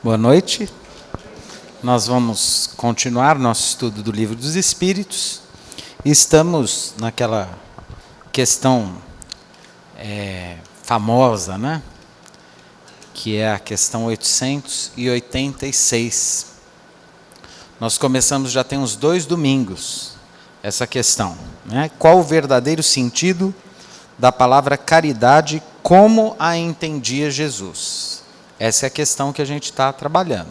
Boa noite. Nós vamos continuar nosso estudo do Livro dos Espíritos. Estamos naquela questão famosa, né? Que é a questão 886. Nós começamos já tem uns 2 domingos essa questão, né? Qual o verdadeiro sentido da palavra caridade como a entendia Jesus? Essa é a questão que a gente está trabalhando.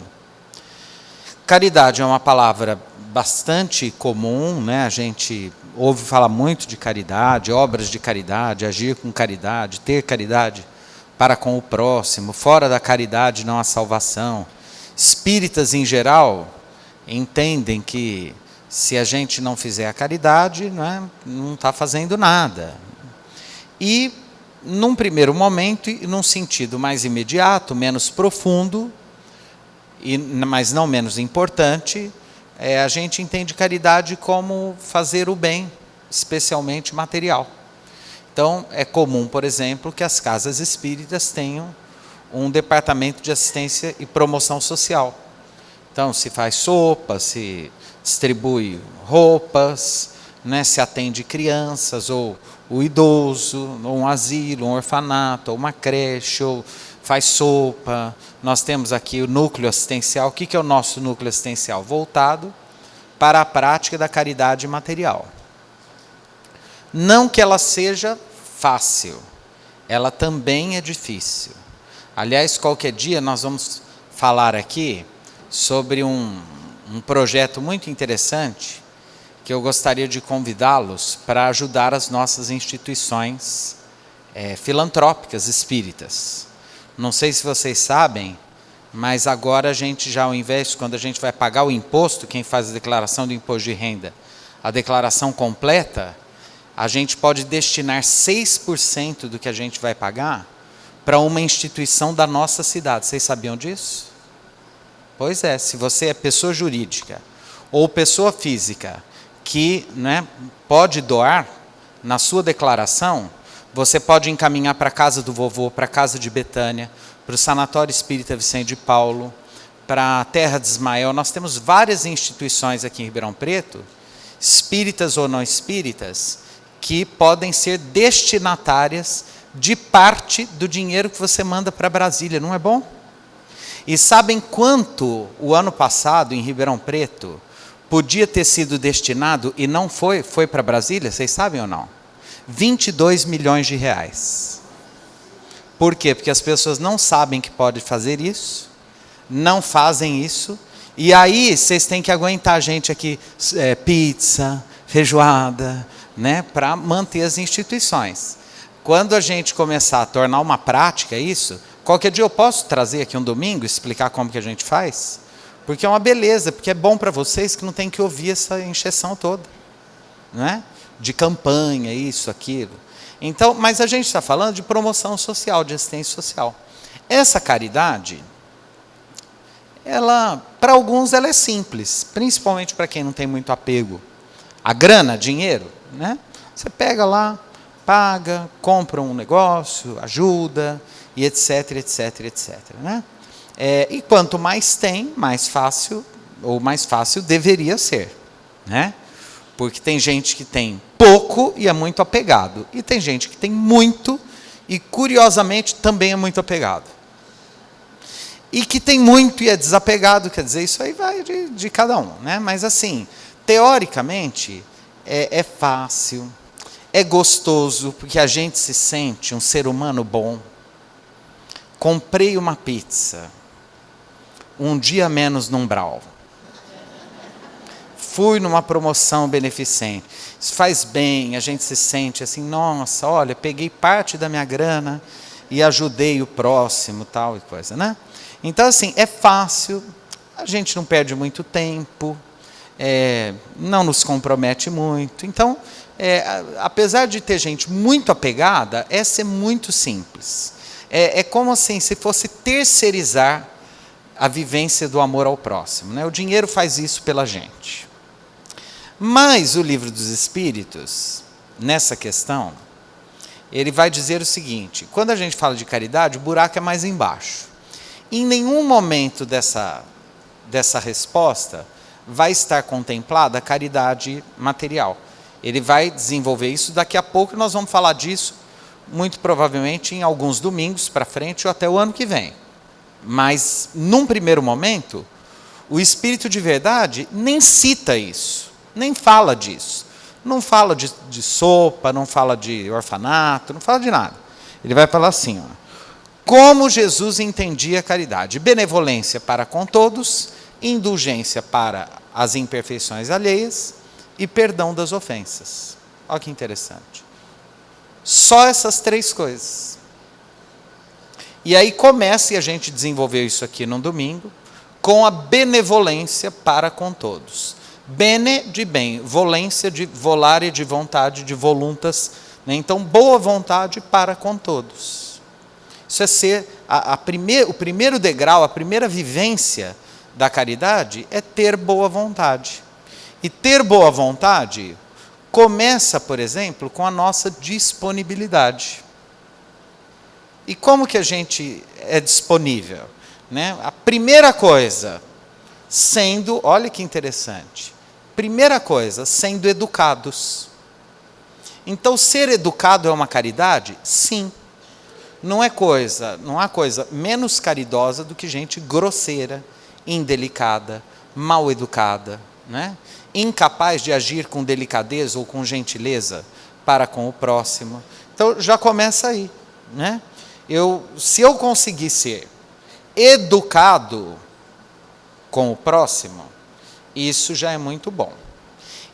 Caridade é uma palavra bastante comum, né? A gente ouve falar muito de caridade, obras de caridade, agir com caridade, ter caridade para com o próximo. Fora da caridade não há salvação. Espíritas, em geral, entendem que se a gente não fizer a caridade, né, não está fazendo nada. E, num primeiro momento, e num sentido mais imediato, menos profundo, mas não menos importante, a gente entende caridade como fazer o bem, especialmente material. Então, é comum, por exemplo, que as casas espíritas tenham um departamento de assistência e promoção social. Então, se faz sopa, se distribui roupas, né, se atende crianças, ou o idoso, ou um asilo, um orfanato, ou uma creche, ou faz sopa. Nós temos aqui o núcleo assistencial. O que é o nosso núcleo assistencial? Voltado para a prática da caridade material. Não que ela seja fácil, ela também é difícil. Aliás, qualquer dia nós vamos falar aqui sobre um projeto muito interessante que eu gostaria de convidá-los para ajudar as nossas instituições filantrópicas espíritas. Não sei se vocês sabem, mas agora a gente já, ao invés, quando a gente vai pagar o imposto, quem faz a declaração do imposto de renda, a declaração completa, a gente pode destinar 6% do que a gente vai pagar para uma instituição da nossa cidade. Vocês sabiam disso? Pois é, se você é pessoa jurídica ou pessoa física que, né, pode doar na sua declaração, você pode encaminhar para a casa do vovô, para a casa de Betânia, para o Sanatório Espírita Vicente de Paulo, para a Terra de Ismael. Nós temos várias instituições aqui em Ribeirão Preto, espíritas ou não espíritas, que podem ser destinatárias de parte do dinheiro que você manda para Brasília, não é bom? E sabem quanto o ano passado, em Ribeirão Preto, podia ter sido destinado e não foi para Brasília? Vocês sabem ou não? 22 milhões de reais. Por quê? Porque as pessoas não sabem que pode fazer isso, não fazem isso, e aí vocês têm que aguentar a gente aqui, pizza, feijoada, né, para manter as instituições. Quando a gente começar a tornar uma prática isso, qualquer dia eu posso trazer aqui um domingo, explicar como que a gente faz? Porque é uma beleza, porque é bom para vocês que não tem que ouvir essa encheção toda, né? De campanha, isso, aquilo. Então, mas a gente está falando de promoção social, de assistência social. Essa caridade, para alguns ela é simples, principalmente para quem não tem muito apego a grana, dinheiro, né? Você pega lá, paga, compra um negócio, ajuda, e etc, etc, etc, né? E quanto mais tem, mais fácil deveria ser, né? Porque tem gente que tem pouco e é muito apegado, e tem gente que tem muito e, curiosamente, também é muito apegado. E que tem muito e é desapegado, quer dizer, isso aí vai de cada um, né? Mas, assim, teoricamente, é fácil, é gostoso, porque a gente se sente um ser humano bom. Comprei uma pizza, um dia menos no umbral. Fui numa promoção beneficente. Isso faz bem, a gente se sente assim, nossa, olha, peguei parte da minha grana e ajudei o próximo, tal e coisa, né? Então, assim, é fácil, a gente não perde muito tempo, não nos compromete muito. Então, apesar de ter gente muito apegada, essa é muito simples. É como assim, se fosse terceirizar a vivência do amor ao próximo, né? O dinheiro faz isso pela gente. Mas o Livro dos Espíritos, nessa questão, ele vai dizer o seguinte: quando a gente fala de caridade, o buraco é mais embaixo. Em nenhum momento dessa resposta vai estar contemplada a caridade material. Ele vai desenvolver isso, daqui a pouco nós vamos falar disso, muito provavelmente em alguns domingos para frente ou até o ano que vem. Mas, num primeiro momento, o Espírito de verdade nem cita isso, nem fala disso. Não fala de sopa, não fala de orfanato, não fala de nada. Ele vai falar assim, ó, como Jesus entendia a caridade: benevolência para com todos, indulgência para as imperfeições alheias e perdão das ofensas. Olha que interessante. Só essas 3 coisas. E aí começa, e a gente desenvolveu isso aqui num domingo, com a benevolência para com todos. Bene de bem, volência de volare, de vontade, de voluntas, né? Então, boa vontade para com todos. Isso é ser o primeiro degrau, a primeira vivência da caridade é ter boa vontade. E ter boa vontade começa, por exemplo, com a nossa disponibilidade. E como que a gente é disponível? Né? A primeira coisa, olha que interessante, primeira coisa, sendo educados. Então, ser educado é uma caridade? Sim. Não há coisa menos caridosa do que gente grosseira, indelicada, mal educada, né? Incapaz de agir com delicadeza ou com gentileza para com o próximo. Então, já começa aí, né? Se eu conseguir ser educado com o próximo, isso já é muito bom.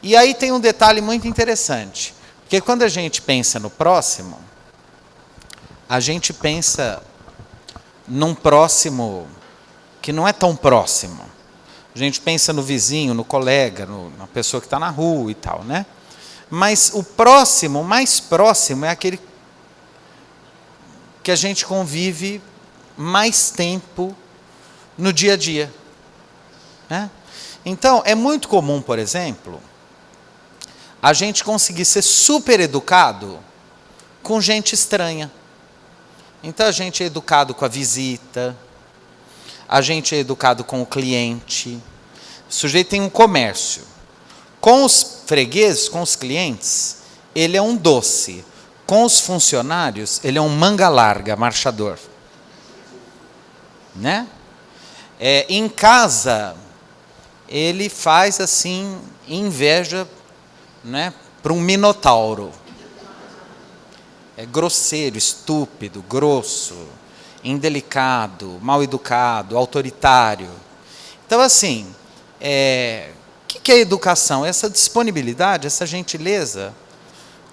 E aí tem um detalhe muito interessante, porque quando a gente pensa no próximo, a gente pensa num próximo que não é tão próximo. A gente pensa no vizinho, no colega, na pessoa que está na rua e tal, né? Mas o próximo, mais próximo, é aquele que a gente convive mais tempo no dia a dia, né? Então, é muito comum, por exemplo, a gente conseguir ser super educado com gente estranha. Então, a gente é educado com a visita, a gente é educado com o cliente. O sujeito tem um comércio. Com os fregueses, com os clientes, ele é um doce. Com os funcionários, ele é um manga larga, marchador. Né? Em casa, ele faz assim, inveja, né, para um minotauro. É grosseiro, estúpido, grosso, indelicado, mal educado, autoritário. Então, assim, o que é educação? Essa disponibilidade, essa gentileza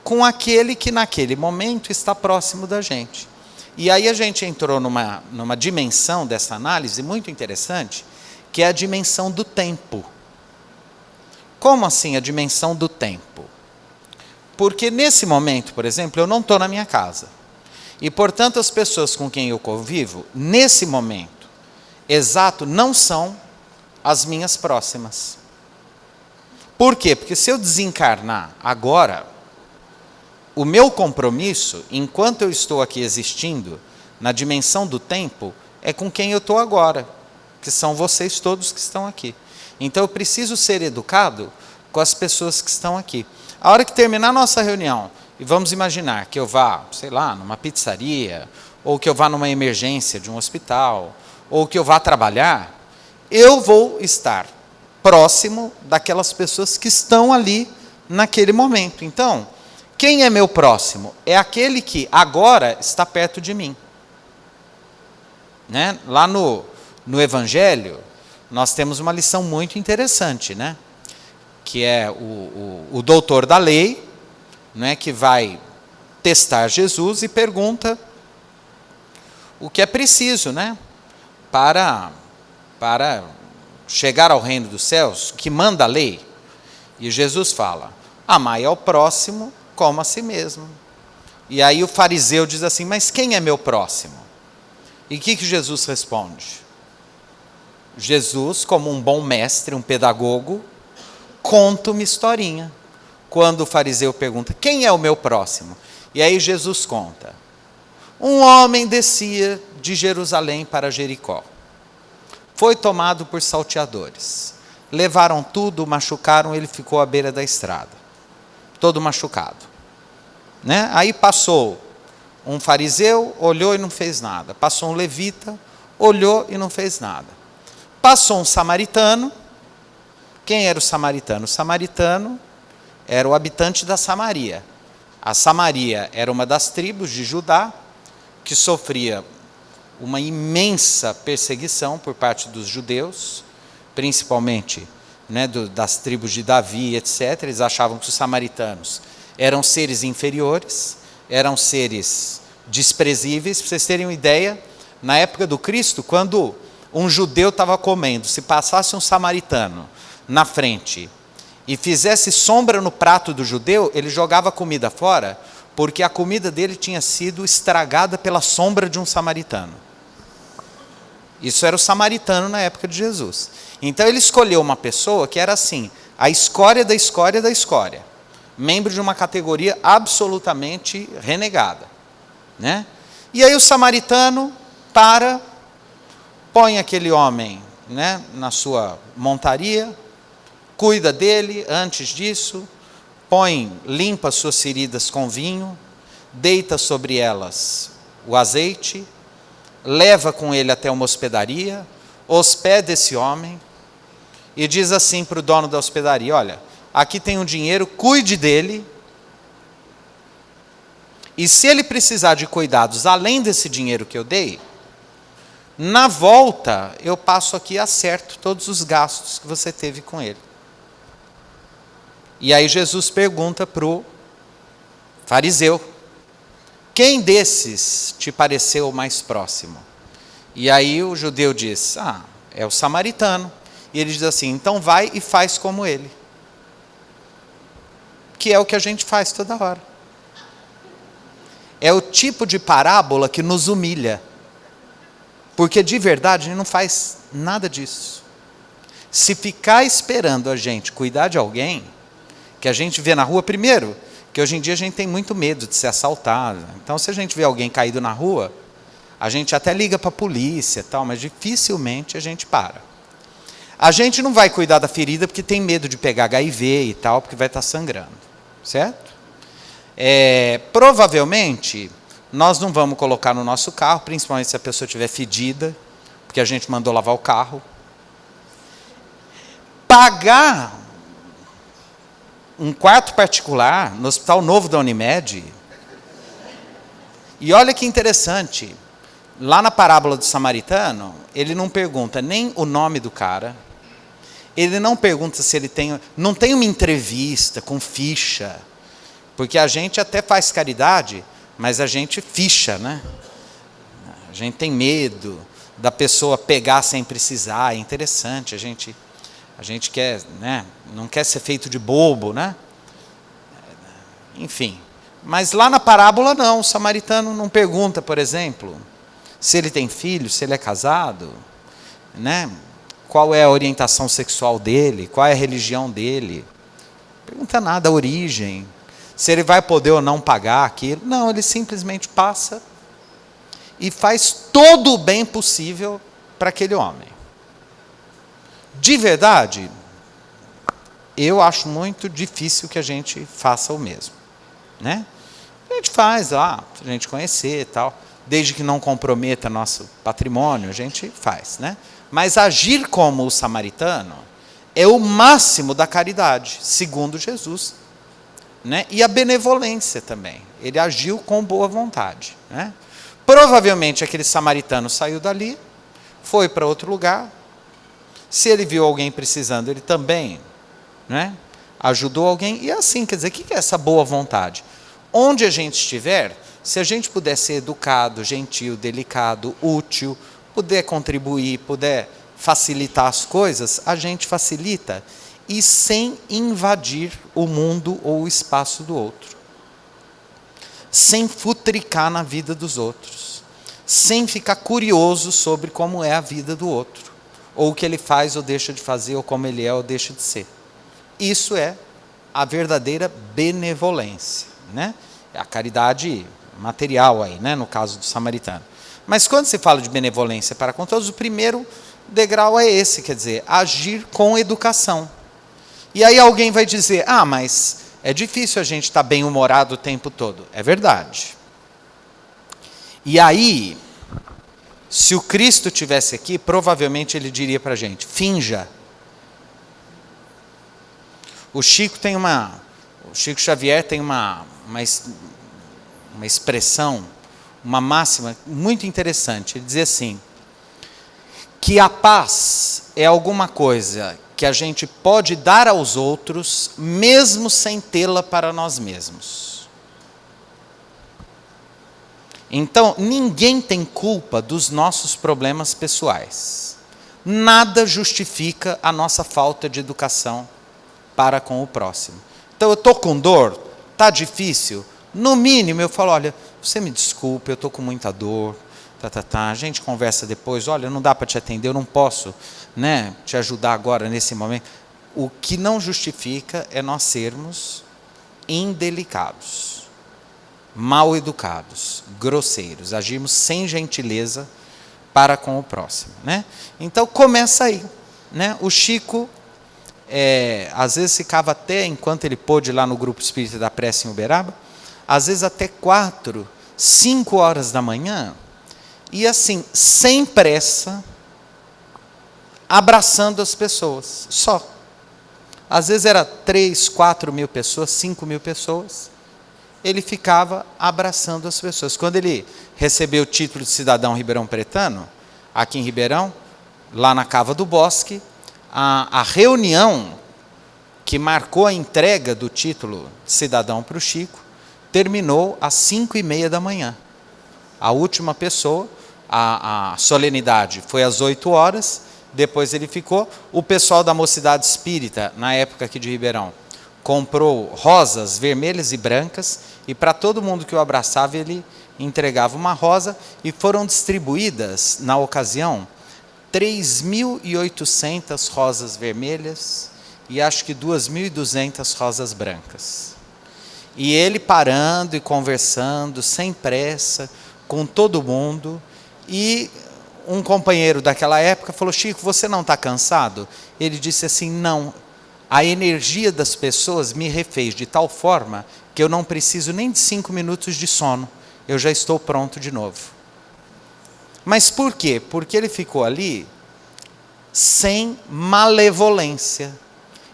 com aquele que naquele momento está próximo da gente. E aí a gente entrou numa dimensão dessa análise muito interessante, que é a dimensão do tempo. Como assim a dimensão do tempo? Porque nesse momento, por exemplo, eu não estou na minha casa. E, portanto, as pessoas com quem eu convivo, nesse momento exato, não são as minhas próximas. Por quê? Porque se eu desencarnar agora, o meu compromisso, enquanto eu estou aqui existindo, na dimensão do tempo, é com quem eu estou agora, que são vocês todos que estão aqui. Então, eu preciso ser educado com as pessoas que estão aqui. A hora que terminar a nossa reunião, e vamos imaginar que eu vá, sei lá, numa pizzaria, ou que eu vá numa emergência de um hospital, ou que eu vá trabalhar, eu vou estar próximo daquelas pessoas que estão ali naquele momento. Então, quem é meu próximo? É aquele que agora está perto de mim. Né? Lá no Evangelho, nós temos uma lição muito interessante, né? Que é o doutor da lei, né, que vai testar Jesus e pergunta o que é preciso, né, para chegar ao reino dos céus, que manda a lei. E Jesus fala: amai ao próximo como a si mesmo. E aí o fariseu diz assim: mas quem é meu próximo? E o que Jesus responde? Jesus, como um bom mestre, um pedagogo, conta uma historinha. Quando o fariseu pergunta: quem é o meu próximo? E aí Jesus conta: um homem descia de Jerusalém para Jericó. foi tomado por salteadores. Levaram tudo, machucaram, ele ficou à beira da estrada, todo machucado. Né? Aí passou um fariseu, olhou e não fez nada. Passou um levita, olhou e não fez nada. Passou um samaritano. Quem era o samaritano? O samaritano era o habitante da Samaria. A Samaria era uma das tribos de Judá que sofria uma imensa perseguição por parte dos judeus, principalmente, né, das tribos de Davi, etc. Eles achavam que os samaritanos eram seres inferiores, eram seres desprezíveis. Para vocês terem uma ideia, na época do Cristo, quando um judeu estava comendo, se passasse um samaritano na frente e fizesse sombra no prato do judeu, ele jogava a comida fora, porque a comida dele tinha sido estragada pela sombra de um samaritano. Isso era o samaritano na época de Jesus. Então ele escolheu uma pessoa que era assim, a escória da escória da escória, membro de uma categoria absolutamente renegada, né? E aí o samaritano põe aquele homem, né, na sua montaria, cuida dele. Antes disso, limpa suas feridas com vinho, deita sobre elas o azeite, leva com ele até uma hospedaria, hospeda esse homem e diz assim para o dono da hospedaria: olha, aqui tem um dinheiro, cuide dele, e se ele precisar de cuidados além desse dinheiro que eu dei, na volta eu passo aqui e acerto todos os gastos que você teve com ele. E aí Jesus pergunta para o fariseu: quem desses te pareceu mais próximo? E aí o judeu diz: é o samaritano. E ele diz assim: então vai e faz como ele. Que é o que a gente faz toda hora. É o tipo de parábola que nos humilha. Porque de verdade a gente não faz nada disso. Se ficar esperando a gente cuidar de alguém que a gente vê na rua, primeiro, que hoje em dia a gente tem muito medo de ser assaltado. Então, se a gente vê alguém caído na rua, a gente até liga para a polícia, tal, mas dificilmente a gente para. A gente não vai cuidar da ferida porque tem medo de pegar HIV e tal, porque vai estar sangrando, certo? Provavelmente, nós não vamos colocar no nosso carro, principalmente se a pessoa estiver fedida, porque a gente mandou lavar o carro. Pagar um quarto particular no Hospital Novo da Unimed. E olha que interessante, lá na parábola do samaritano, ele não pergunta nem o nome do cara, ele não pergunta se ele não tem uma entrevista com ficha, porque a gente até faz caridade, mas a gente ficha, né? A gente tem medo da pessoa pegar sem precisar. É interessante, a gente quer, né, não quer ser feito de bobo, né? Enfim, mas lá na parábola não, o samaritano não pergunta, por exemplo, se ele tem filho, se ele é casado, né? Qual é a orientação sexual dele, qual é a religião dele. Não pergunta nada, a origem, se ele vai poder ou não pagar aquilo. Não, ele simplesmente passa e faz todo o bem possível para aquele homem. De verdade, eu acho muito difícil que a gente faça o mesmo, né? A gente faz lá, para a gente conhecer e tal, desde que não comprometa nosso patrimônio, a gente faz, né? Mas agir como o samaritano é o máximo da caridade, segundo Jesus, né? E a benevolência também. Ele agiu com boa vontade, né? Provavelmente aquele samaritano saiu dali, foi para outro lugar. Se ele viu alguém precisando, ele também, né, ajudou alguém. E assim, quer dizer, o que é essa boa vontade? Onde a gente estiver, se a gente puder ser educado, gentil, delicado, útil, puder contribuir, puder facilitar as coisas, a gente facilita, e sem invadir o mundo ou o espaço do outro. Sem futricar na vida dos outros. Sem ficar curioso sobre como é a vida do outro. Ou o que ele faz ou deixa de fazer, ou como ele é ou deixa de ser. Isso é a verdadeira benevolência, né? É a caridade material aí, né? No caso do samaritano. Mas quando se fala de benevolência para com todos, o primeiro degrau é esse, quer dizer, agir com educação. E aí alguém vai dizer, mas é difícil a gente estar bem-humorado o tempo todo. É verdade. E aí, se o Cristo estivesse aqui, provavelmente ele diria para a gente, finja. O Chico Xavier tem uma expressão, uma máxima muito interessante. Ele dizia assim, que a paz é alguma coisa que a gente pode dar aos outros, mesmo sem tê-la para nós mesmos. Então, ninguém tem culpa dos nossos problemas pessoais. Nada justifica a nossa falta de educação para com o próximo. Então, eu estou com dor, está difícil. No mínimo, eu falo, olha, você me desculpe, eu estou com muita dor. A gente conversa depois, olha, não dá para te atender, eu não posso, te ajudar agora nesse momento. O que não justifica é nós sermos indelicados, mal educados, grosseiros, agirmos sem gentileza para com o próximo. Então começa aí. O Chico, às vezes ficava até, enquanto ele pôde lá no Grupo Espírita da Prece em Uberaba, às vezes até 4, 5 horas da manhã, e assim, sem pressa, abraçando as pessoas, só. Às vezes era 3, 4 mil pessoas, 5 mil pessoas, ele ficava abraçando as pessoas. Quando ele recebeu o título de cidadão ribeirão-pretano, aqui em Ribeirão, lá na Cava do Bosque, a reunião que marcou a entrega do título de cidadão para o Chico, terminou às 5h30 da manhã. A última pessoa, a solenidade foi às 8 horas, depois ele ficou. O pessoal da Mocidade Espírita, na época aqui de Ribeirão, comprou rosas vermelhas e brancas, e para todo mundo que o abraçava, ele entregava uma rosa, e foram distribuídas, na ocasião, 3.800 rosas vermelhas, e acho que 2.200 rosas brancas. E ele parando e conversando, sem pressa, com todo mundo, e um companheiro daquela época falou, Chico, você não está cansado? Ele disse assim, não, a energia das pessoas me refez de tal forma que eu não preciso nem de 5 minutos de sono, eu já estou pronto de novo. Mas por quê? Porque ele ficou ali sem malevolência,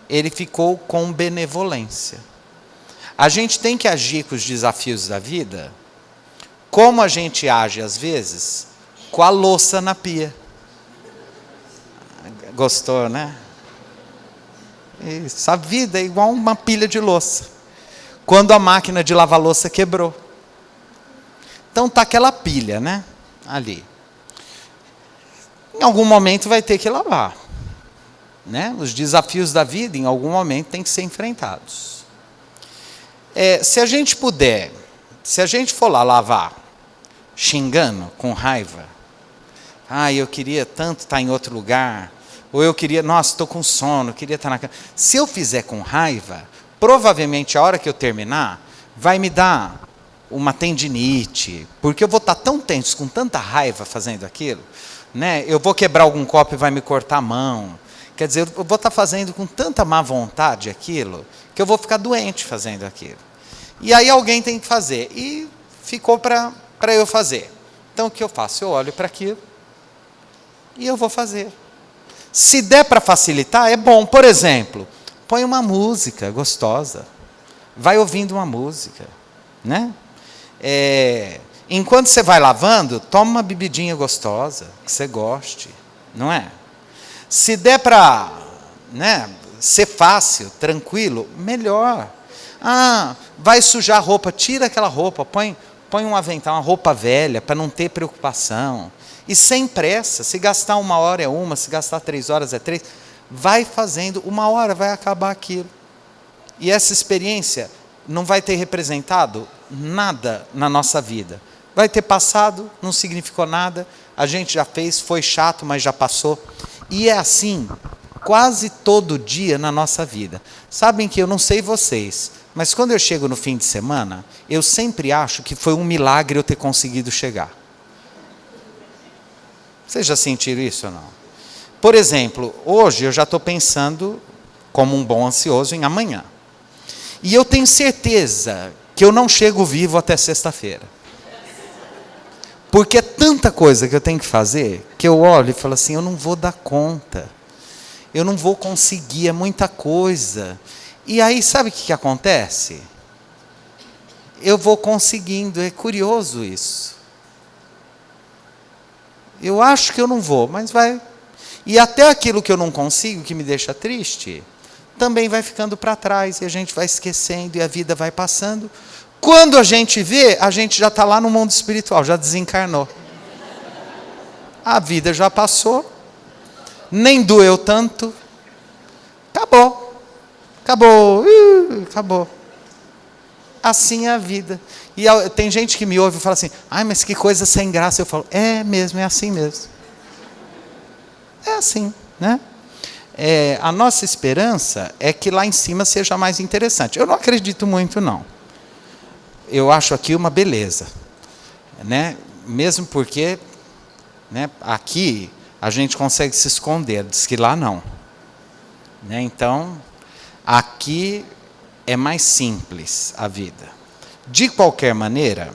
ele ficou com benevolência. A gente tem que agir com os desafios da vida, como a gente age às vezes, com a louça na pia. Gostou, né? Isso, a vida é igual uma pilha de louça. Quando a máquina de lavar louça quebrou. Então está aquela pilha, ali. Em algum momento vai ter que lavar. Os desafios da vida, em algum momento, têm que ser enfrentados. Se a gente puder, se a gente for lá lavar, xingando, com raiva, eu queria tanto estar em outro lugar, ou eu queria, nossa, estou com sono, queria estar na cama. Se eu fizer com raiva, provavelmente a hora que eu terminar, vai me dar uma tendinite, porque eu vou estar tão tenso, com tanta raiva fazendo aquilo, eu vou quebrar algum copo e vai me cortar a mão. Quer dizer, eu vou estar fazendo com tanta má vontade aquilo, que eu vou ficar doente fazendo aquilo. E aí alguém tem que fazer. E ficou para eu fazer. Então o que eu faço? Eu olho para aquilo e eu vou fazer. Se der para facilitar, é bom. Por exemplo, põe uma música gostosa. Vai ouvindo uma música. Enquanto você vai lavando, toma uma bebidinha gostosa, que você goste. Não é? Se der para ser fácil, tranquilo, melhor. Vai sujar a roupa, tira aquela roupa, põe um avental, uma roupa velha, para não ter preocupação. E sem pressa, se gastar 1 hora é 1, se gastar 3 horas é 3, vai fazendo, 1 hora vai acabar aquilo. E essa experiência não vai ter representado nada na nossa vida. Vai ter passado, não significou nada, a gente já fez, foi chato, mas já passou. E é assim, quase todo dia na nossa vida. Sabem que eu não sei vocês, mas quando eu chego no fim de semana, eu sempre acho que foi um milagre eu ter conseguido chegar. Vocês já sentiram isso ou não? Por exemplo, hoje eu já estou pensando, como um bom ansioso, em amanhã. E eu tenho certeza que eu não chego vivo até sexta-feira. Porque é tanta coisa que eu tenho que fazer, que eu olho e falo assim, eu não vou dar conta. Eu não vou conseguir, é muita coisa. E aí, sabe o que acontece? Eu vou conseguindo, é curioso isso. Eu acho que eu não vou, mas vai. E até aquilo que eu não consigo, que me deixa triste, também vai ficando para trás, e a gente vai esquecendo, e a vida vai passando. Quando a gente vê, a gente já está lá no mundo espiritual, já desencarnou. A vida já passou, nem doeu tanto, acabou. Acabou. Assim é a vida. E tem gente que me ouve e fala assim, ai, mas que coisa sem graça. Eu falo, é mesmo, é assim mesmo. É assim, né? A nossa esperança é que lá em cima seja mais interessante. Eu não acredito muito, não. Eu acho aqui uma beleza, né? Mesmo porque, né, aqui a gente consegue se esconder, diz que lá não. Né? Então, aqui é mais simples a vida. De qualquer maneira,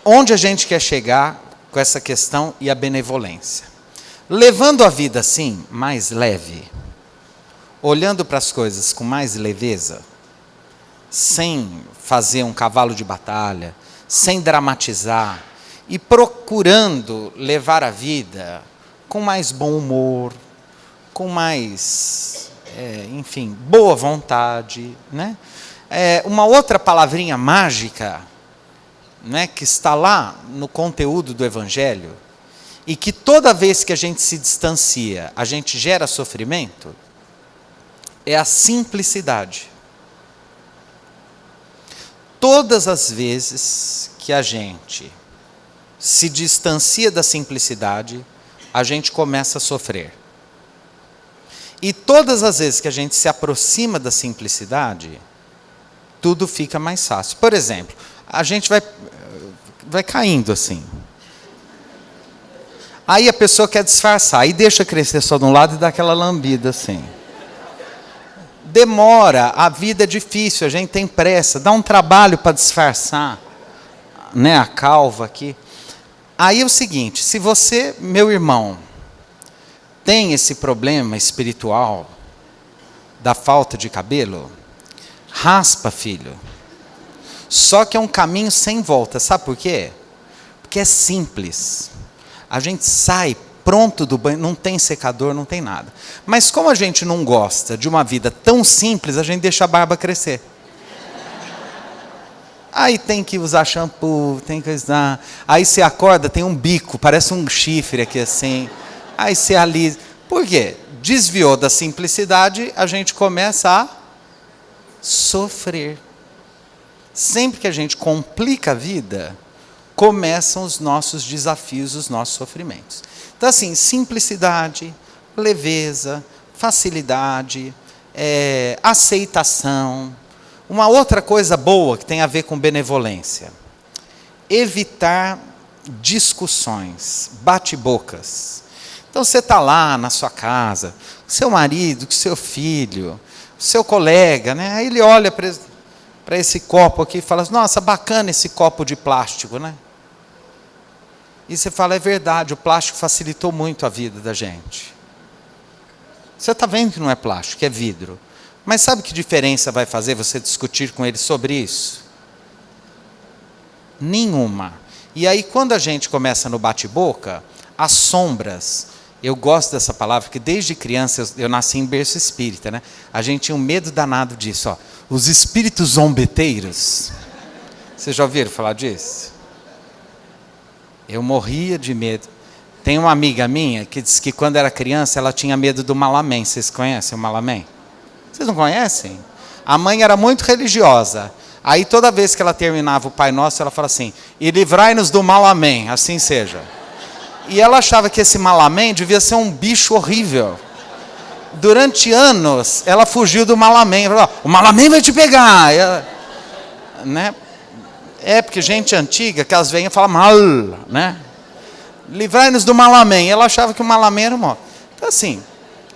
onde a gente quer chegar com essa questão e a benevolência? Levando a vida assim, mais leve, olhando para as coisas com mais leveza, sem fazer um cavalo de batalha, sem dramatizar, e procurando levar a vida com mais bom humor, com mais, enfim, boa vontade, né? Uma outra palavrinha mágica, né, que está lá no conteúdo do Evangelho, e que toda vez que a gente se distancia, a gente gera sofrimento, é a simplicidade. Todas as vezes que a gente se distancia da simplicidade, a gente começa a sofrer. E todas as vezes que a gente se aproxima da simplicidade, tudo fica mais fácil. Por exemplo, a gente vai caindo assim. Aí a pessoa quer disfarçar, aí deixa crescer só de um lado e dá aquela lambida assim. Demora, a vida é difícil, a gente tem pressa, dá um trabalho para disfarçar, né, a calva aqui. Aí é o seguinte, se você, meu irmão, tem esse problema espiritual da falta de cabelo, raspa, filho. Só que é um caminho sem volta, sabe por quê? Porque é simples. A gente sai pronto do banho, não tem secador, não tem nada. Mas como a gente não gosta de uma vida tão simples, a gente deixa a barba crescer. Aí tem que usar shampoo, tem que usar... Aí você acorda, tem um bico, parece um chifre aqui assim. Aí você alisa. Por quê? Desviou da simplicidade, a gente começa a sofrer. Sempre que a gente complica a vida, começam os nossos desafios, os nossos sofrimentos. Então, assim, simplicidade, leveza, facilidade, aceitação. Uma outra coisa boa que tem a ver com benevolência. Evitar discussões, bate-bocas. Então, você está lá na sua casa, seu marido, seu filho, seu colega, né? Aí ele olha para esse copo aqui e fala, nossa, bacana esse copo de plástico, né? E você fala, é verdade, o plástico facilitou muito a vida da gente. Você está vendo que não é plástico, é vidro. Mas sabe que diferença vai fazer você discutir com ele sobre isso? Nenhuma. E aí, quando a gente começa no bate-boca, as sombras, eu gosto dessa palavra, porque desde criança eu nasci em berço espírita, né? A gente tinha um medo danado disso, ó. Os espíritos zombeteiros. Vocês já ouviram falar disso? Eu morria de medo. Tem uma amiga minha que disse que quando era criança ela tinha medo do Malamém. Vocês conhecem o Malamém? Vocês não conhecem? A mãe era muito religiosa. Aí toda vez que ela terminava o Pai Nosso, ela falava assim, e livrai-nos do Malamém, assim seja. E ela achava que esse Malamém devia ser um bicho horrível. Durante anos, ela fugiu do Malamém. Falou, o Malamém vai te pegar. Ela, né? Porque gente antiga, que elas vêm e falam mal, né? livrai-nos do mal, amém. Ela achava que o mal, amém, era o mal. Então, assim,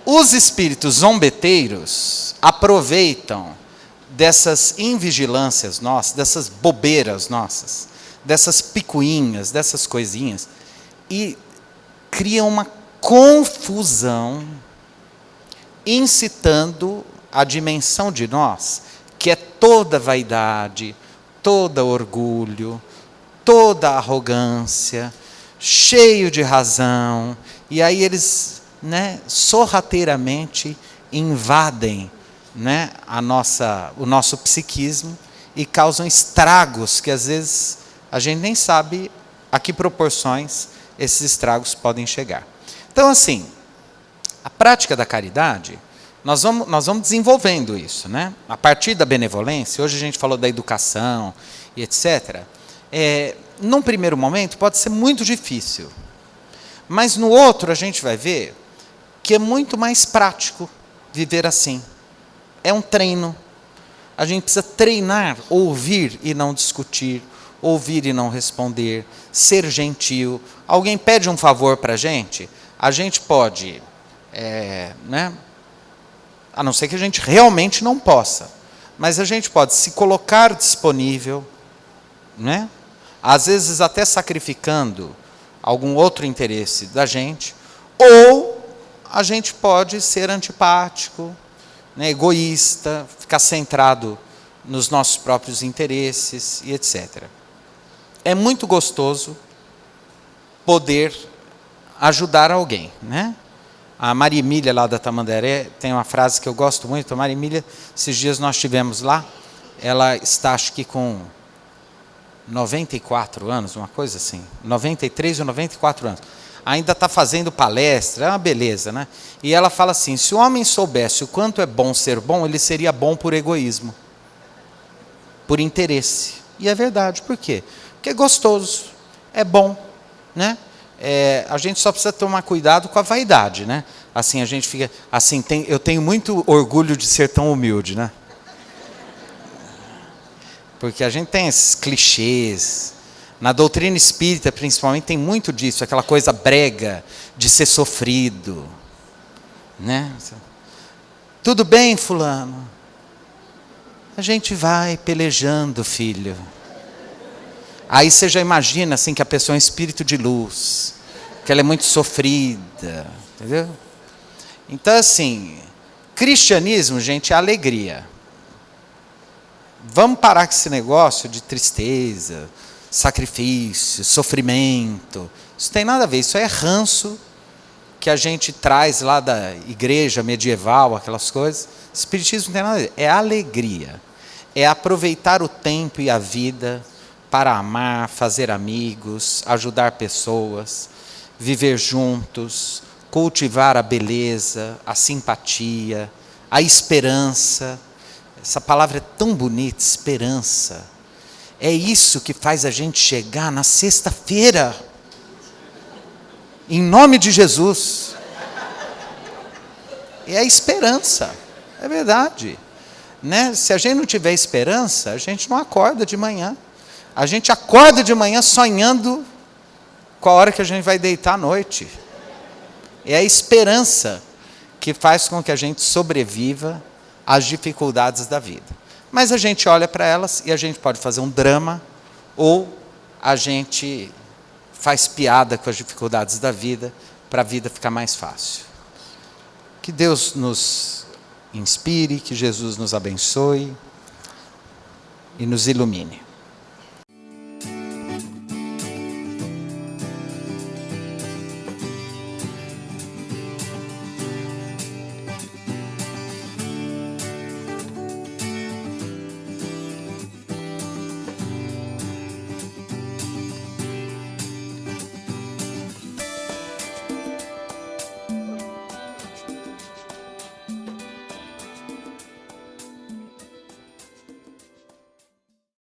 os espíritos zombeteiros aproveitam dessas invigilâncias nossas, dessas bobeiras nossas, dessas picuinhas, dessas coisinhas, e criam uma confusão, incitando a dimensão de nós, que é toda vaidade, toda orgulho, toda arrogância, cheio de razão, e aí eles, sorrateiramente invadem, o nosso psiquismo e causam estragos que às vezes a gente nem sabe a que proporções esses estragos podem chegar. Então, assim, a prática da caridade, nós vamos desenvolvendo isso, a partir da benevolência. Hoje a gente falou da educação e etc. Num primeiro momento pode ser muito difícil, mas no outro a gente vai ver que é muito mais prático viver assim. É um treino. A gente precisa treinar, ouvir e não discutir, ouvir e não responder, ser gentil. Alguém pede um favor para a gente pode, a não ser que a gente realmente não possa, mas a gente pode se colocar disponível, às vezes até sacrificando algum outro interesse da gente, ou a gente pode ser antipático, egoísta, ficar centrado nos nossos próprios interesses e etc. É muito gostoso poder ajudar alguém, A Maria Emília, lá da Tamandaré, tem uma frase que eu gosto muito. A Maria Emília, esses dias nós estivemos lá, ela está, acho que com 94 anos, uma coisa assim, 93 ou 94 anos. Ainda está fazendo palestra, é uma beleza, E ela fala assim, se o homem soubesse o quanto é bom ser bom, ele seria bom por egoísmo, por interesse. E é verdade, por quê? Porque é gostoso, é bom, a gente só precisa tomar cuidado com a vaidade, Assim, a gente fica, assim, eu tenho muito orgulho de ser tão humilde, Porque a gente tem esses clichês. Na doutrina espírita, principalmente, tem muito disso, aquela coisa brega de ser sofrido. Tudo bem, fulano? A gente vai pelejando, filho. Aí você já imagina assim, que a pessoa é um espírito de luz, que ela é muito sofrida, entendeu? Então, assim, cristianismo, gente, é alegria. Vamos parar com esse negócio de tristeza, sacrifício, sofrimento. Isso tem nada a ver, isso é ranço que a gente traz lá da igreja medieval, aquelas coisas. Espiritismo não tem nada a ver, é alegria. É aproveitar o tempo e a vida para amar, fazer amigos, ajudar pessoas, viver juntos, cultivar a beleza, a simpatia, a esperança. Essa palavra é tão bonita, esperança. É isso que faz a gente chegar na sexta-feira. Em nome de Jesus. É a esperança. É verdade. Se a gente não tiver esperança, a gente não acorda de manhã. A gente acorda de manhã sonhando com a hora que a gente vai deitar à noite. É a esperança que faz com que a gente sobreviva às dificuldades da vida. Mas a gente olha para elas e a gente pode fazer um drama, ou a gente faz piada com as dificuldades da vida, para a vida ficar mais fácil. Que Deus nos inspire, que Jesus nos abençoe e nos ilumine.